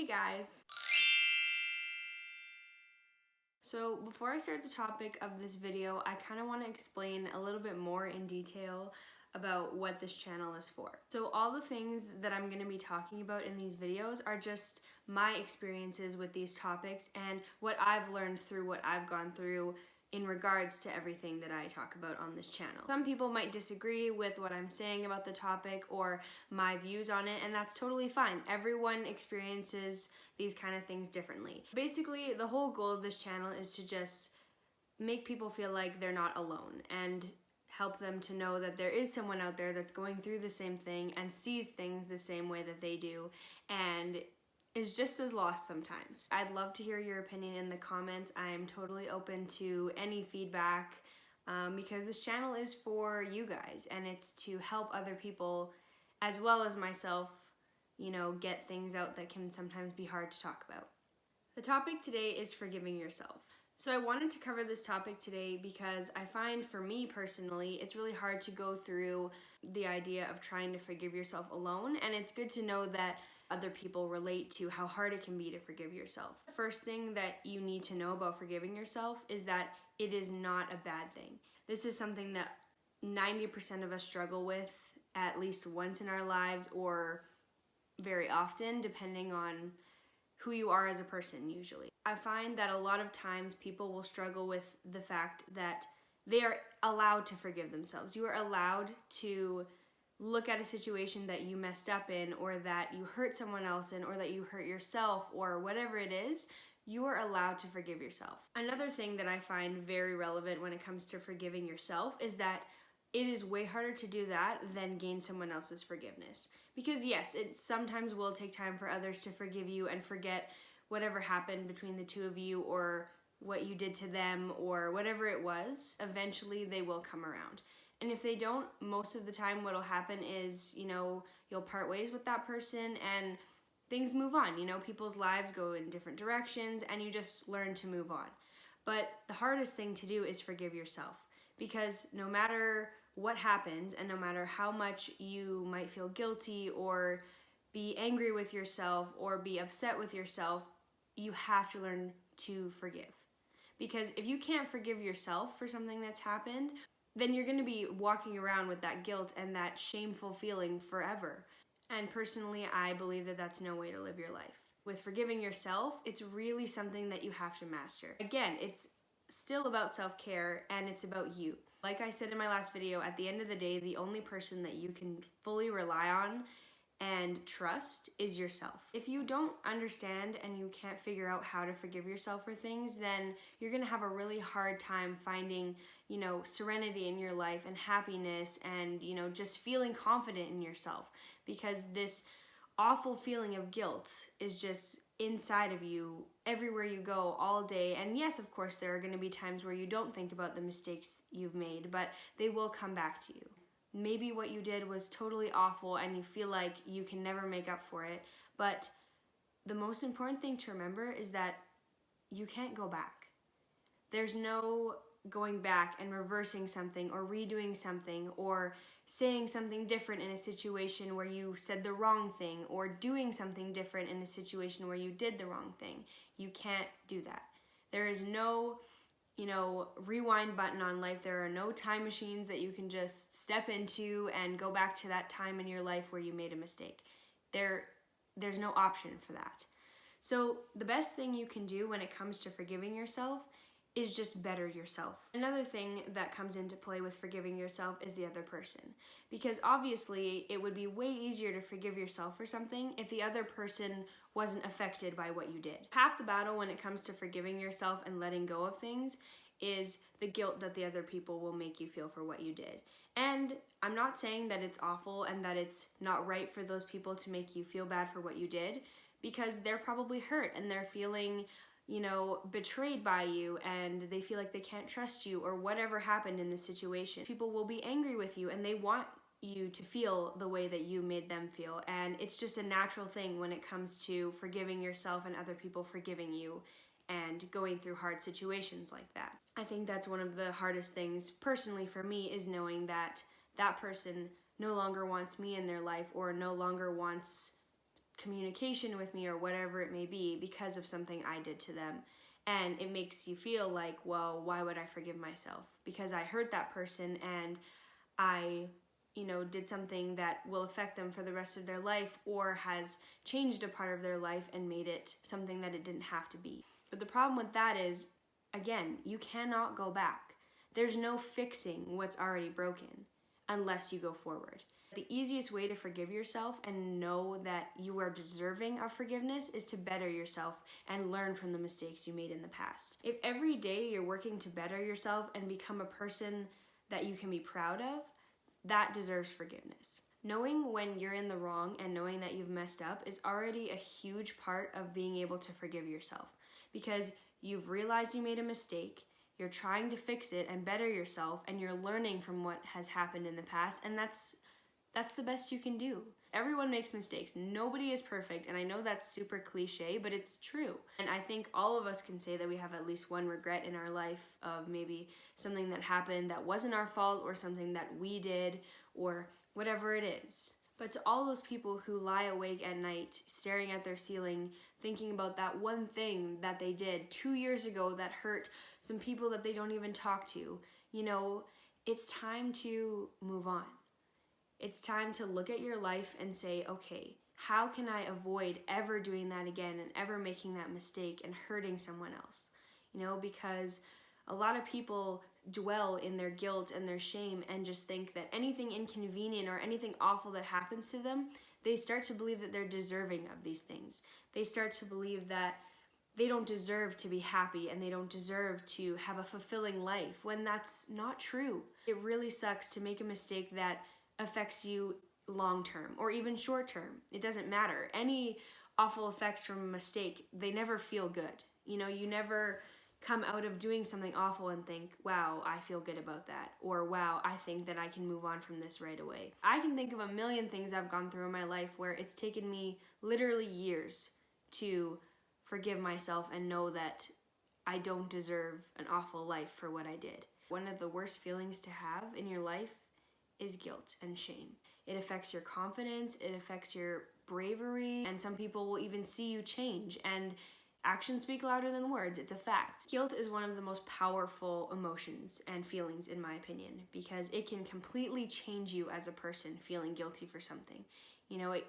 Hey guys! So before I start the topic of this video, I kind of want to explain a little bit more in detail about what this channel is for. So all the things that I'm going to be talking about in these videos are just my experiences with these topics and what I've learned through what I've gone through in regards to everything that I talk about on this channel. Some people might disagree with what I'm saying about the topic or my views on it, and that's totally fine. Everyone experiences these kind of things differently. Basically, the whole goal of this channel is to just make people feel like they're not alone and help them to know that there is someone out there that's going through the same thing and sees things the same way that they do and is just as lost sometimes. I'd love to hear your opinion in the comments. I'm totally open to any feedback because this channel is for you guys and it's to help other people as well as myself, you know, get things out that can sometimes be hard to talk about. The topic today is forgiving yourself. So I wanted to cover this topic today because I find for me personally, it's really hard to go through the idea of trying to forgive yourself alone, and it's good to know that other people relate to how hard it can be to forgive yourself. The first thing that you need to know about forgiving yourself is that it is not a bad thing. This is something that 90% of us struggle with at least once in our lives or very often, depending on who you are as a person usually. I find that a lot of times people will struggle with the fact that they are allowed to forgive themselves. You are allowed to look at a situation that you messed up in or that you hurt someone else in or that you hurt yourself or whatever it is, you are allowed to forgive yourself. Another thing that I find very relevant when it comes to forgiving yourself is that it is way harder to do that than gain someone else's forgiveness. Because yes, it sometimes will take time for others to forgive you and forget whatever happened between the two of you or what you did to them or whatever it was. Eventually they will come around. And if they don't, most of the time what'll happen is, you know, you'll part ways with that person and things move on. You know, people's lives go in different directions and you just learn to move on. But the hardest thing to do is forgive yourself, because no matter what happens and no matter how much you might feel guilty or be angry with yourself or be upset with yourself, you have to learn to forgive. Because if you can't forgive yourself for something that's happened, then you're going to be walking around with that guilt and that shameful feeling forever. And personally, I believe that that's no way to live your life. With forgiving yourself, it's really something that you have to master. Again, it's still about self-care and it's about you. Like I said in my last video, at the end of the day, the only person that you can fully rely on and trust is yourself. If you don't understand and you can't figure out how to forgive yourself for things, then you're gonna have a really hard time finding, you know, serenity in your life and happiness and, you know, just feeling confident in yourself, because this awful feeling of guilt is just inside of you everywhere you go all day. And yes, of course, there are going to be times where you don't think about the mistakes you've made, but they will come back to you. Maybe what you did was totally awful and you feel like you can never make up for it, but the most important thing to remember is that you can't go back. There's no going back and reversing something or redoing something or saying something different in a situation where you said the wrong thing or doing something different in a situation where you did the wrong thing. You can't do that. There is no, you know, rewind button on life. There are no time machines that you can just step into and go back to that time in your life where you made a mistake. There's no option for that. So the best thing you can do when it comes to forgiving yourself is just better yourself. Another thing that comes into play with forgiving yourself is the other person. Because obviously it would be way easier to forgive yourself for something if the other person wasn't affected by what you did. Half the battle when it comes to forgiving yourself and letting go of things is the guilt that the other people will make you feel for what you did. And I'm not saying that it's awful and that it's not right for those people to make you feel bad for what you did, because they're probably hurt and they're feeling, you know, betrayed by you and they feel like they can't trust you or whatever happened in the situation. People will be angry with you and they want you to feel the way that you made them feel, and it's just a natural thing when it comes to forgiving yourself and other people forgiving you and going through hard situations like that. I think that's one of the hardest things personally for me, is knowing that that person no longer wants me in their life or no longer wants communication with me or whatever it may be because of something I did to them. And it makes you feel like, well, why would I forgive myself? Because I hurt that person and I, did something that will affect them for the rest of their life or has changed a part of their life and made it something that it didn't have to be. But the problem with that is, again, you cannot go back. There's no fixing what's already broken unless you go forward. The easiest way to forgive yourself and know that you are deserving of forgiveness is to better yourself and learn from the mistakes you made in the past. If every day you're working to better yourself and become a person that you can be proud of, that deserves forgiveness. Knowing when you're in the wrong and knowing that you've messed up is already a huge part of being able to forgive yourself, because you've realized you made a mistake, you're trying to fix it and better yourself, and you're learning from what has happened in the past, and that's the best you can do. Everyone makes mistakes. Nobody is perfect, and I know that's super cliche, but it's true. And I think all of us can say that we have at least one regret in our life of maybe something that happened that wasn't our fault or something that we did or whatever it is. But to all those people who lie awake at night staring at their ceiling thinking about that one thing that they did 2 years ago that hurt some people that they don't even talk to, it's time to move on. It's time to look at your life and say, okay, how can I avoid ever doing that again and ever making that mistake and hurting someone else? Because a lot of people dwell in their guilt and their shame and just think that anything inconvenient or anything awful that happens to them, they start to believe that they're deserving of these things. They start to believe that they don't deserve to be happy and they don't deserve to have a fulfilling life, when that's not true. It really sucks to make a mistake that affects you long term or even short term. It doesn't matter. Any awful effects from a mistake, they never feel good. You never come out of doing something awful and think, wow, I feel good about that, or wow, I think that I can move on from this right away. I can think of a million things I've gone through in my life where it's taken me literally years to forgive myself and know that I don't deserve an awful life for what I did. One of the worst feelings to have in your life is guilt and shame. It affects your confidence, it affects your bravery, and some people will even see you change, and actions speak louder than words. It's a fact. Guilt is one of the most powerful emotions and feelings, in my opinion, because it can completely change you as a person feeling guilty for something.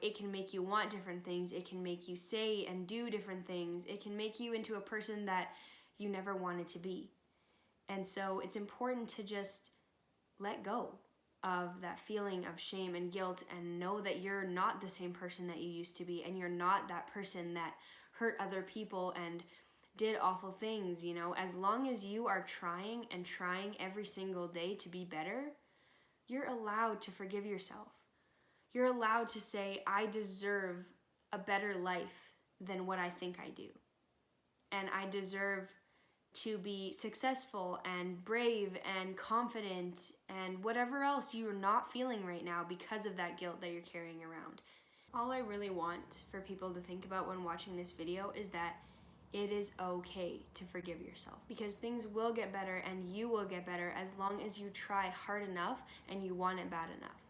It can make you want different things, it can make you say and do different things, it can make you into a person that you never wanted to be. And so it's important to just let go of that feeling of shame and guilt and know that you're not the same person that you used to be, and you're not that person that hurt other people and did awful things. As long as you are trying and trying every single day to be better, you're allowed to forgive yourself. You're allowed to say, I deserve a better life than what I think I do. And I deserve to be successful and brave and confident and whatever else you're not feeling right now because of that guilt that you're carrying around. All I really want for people to think about when watching this video is that it is okay to forgive yourself, because things will get better and you will get better as long as you try hard enough and you want it bad enough.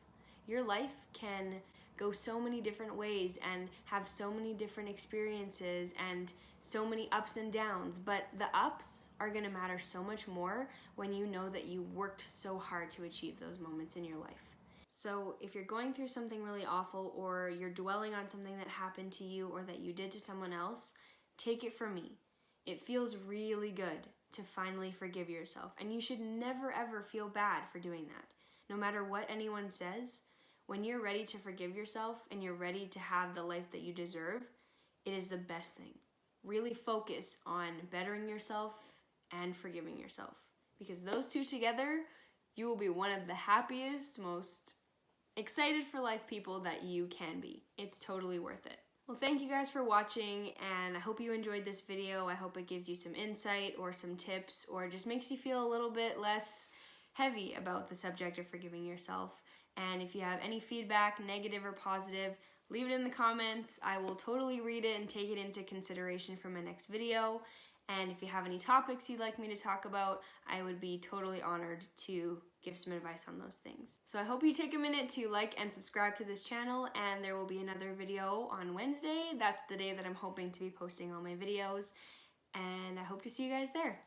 Your life can go so many different ways and have so many different experiences and so many ups and downs, but the ups are going to matter so much more when you know that you worked so hard to achieve those moments in your life. So if you're going through something really awful, or you're dwelling on something that happened to you or that you did to someone else, take it from me. It feels really good to finally forgive yourself, and you should never ever feel bad for doing that. No matter what anyone says, when you're ready to forgive yourself and you're ready to have the life that you deserve, it is the best thing. Really focus on bettering yourself and forgiving yourself, because those two together, you will be one of the happiest, most excited for life people that you can be. It's totally worth it. Well, thank you guys for watching, and I hope you enjoyed this video. I hope it gives you some insight or some tips, or just makes you feel a little bit less heavy about the subject of forgiving yourself. And if you have any feedback, negative or positive, leave it in the comments. I will totally read it and take it into consideration for my next video. And if you have any topics you'd like me to talk about, I would be totally honored to give some advice on those things. So I hope you take a minute to like and subscribe to this channel, and there will be another video on Wednesday. That's the day that I'm hoping to be posting all my videos, and I hope to see you guys there.